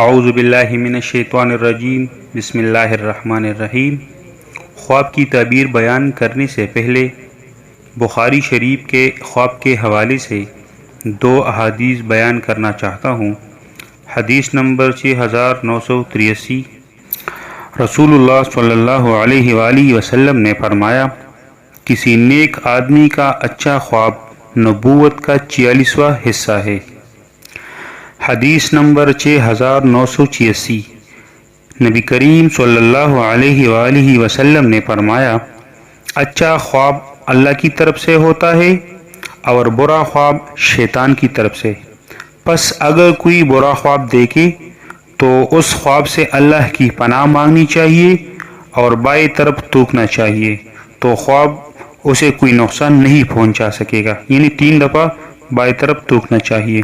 اعوذ باللہ من الشیطان الرجیم بسم اللہ الرحمن الرحیم۔ خواب کی تعبیر بیان کرنے سے پہلے بخاری شریف کے خواب کے حوالے سے دو احادیث بیان کرنا چاہتا ہوں۔ حدیث نمبر 6983، رسول اللہ صلی اللہ علیہ وآلہ وسلم نے فرمایا، کسی نیک آدمی کا اچھا خواب نبوت کا 46واں حصہ ہے۔ حدیث نمبر 6986، نبی کریم صلی اللہ علیہ وآلہ وسلم نے فرمایا، اچھا خواب اللہ کی طرف سے ہوتا ہے اور برا خواب شیطان کی طرف سے۔ پس اگر کوئی برا خواب دیکھے تو اس خواب سے اللہ کی پناہ مانگنی چاہیے اور بائیں طرف تھوکنا چاہیے، تو خواب اسے کوئی نقصان نہیں پہنچا سکے گا، یعنی 3 دفعہ بائیں طرف تھوکنا چاہیے۔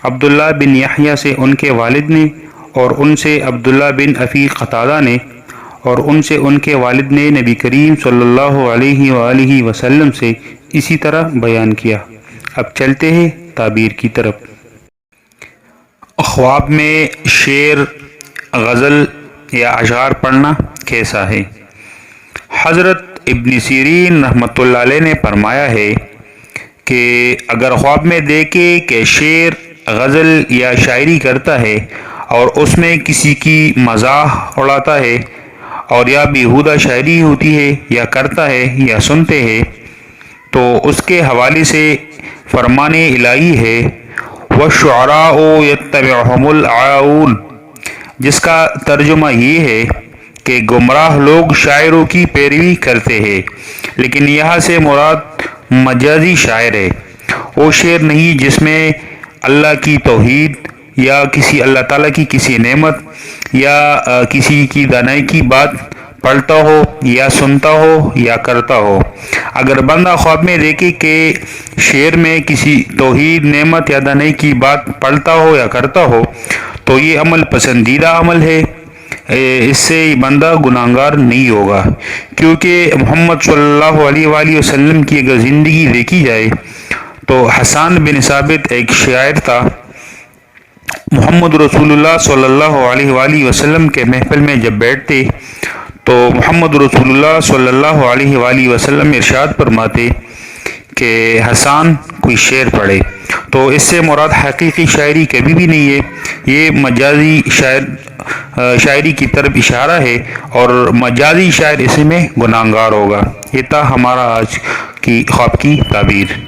عبداللہ بن یحییٰ سے ان کے والد نے، اور ان سے عبداللہ بن ابی قتادہ نے، اور ان سے ان کے والد نے نبی کریم صلی اللہ علیہ وآلہ وسلم سے اسی طرح بیان کیا۔ اب چلتے ہیں تعبیر کی طرف۔ خواب میں شعر، غزل یا اشعار پڑھنا کیسا ہے؟ حضرت ابن سیرین رحمۃ اللہ علیہ نے فرمایا ہے کہ اگر خواب میں دیکھے کہ شعر، غزل یا شاعری کرتا ہے اور اس میں کسی کی مزاح اڑاتا ہے، اور یا بیہودہ شاعری ہوتی ہے یا کرتا ہے یا سنتے ہیں، تو اس کے حوالے سے فرمان الہی ہے، وَالشُّعَرَاءُ يَتَّبِعُهُمُ الْغَاوُونَ، جس کا ترجمہ یہ ہے کہ گمراہ لوگ شاعروں کی پیروی کرتے ہیں، لیکن یہاں سے مراد مجازی شاعر ہے، وہ شعر نہیں جس میں اللہ کی توحید یا کسی اللہ تعالیٰ کی کسی نعمت یا کسی کی دانائی کی بات پڑھتا ہو یا سنتا ہو یا کرتا ہو۔ اگر بندہ خواب میں دیکھے کہ شعر میں کسی توحید، نعمت یا دانائی کی بات پڑھتا ہو یا کرتا ہو تو یہ عمل پسندیدہ عمل ہے، اس سے بندہ گناہگار نہیں ہوگا، کیونکہ محمد صلی اللہ علیہ وآلہ وسلم کی اگر زندگی دیکھی جائے تو حسان بن ثابت ایک شاعر تھا۔ محمد رسول اللہ صلی اللہ علیہ وآلہ وسلم کے محفل میں جب بیٹھتے تو محمد رسول اللہ صلی اللہ علیہ وآلہ وسلم ارشاد فرماتے کہ حسان کوئی شعر پڑھے، تو اس سے مراد حقیقی شاعری کبھی بھی نہیں ہے، یہ مجازی شاعری کی طرف اشارہ ہے، اور مجازی شاعر اس میں گناہگار ہوگا۔ یہ تھا ہمارا آج کی خواب کی تعبیر۔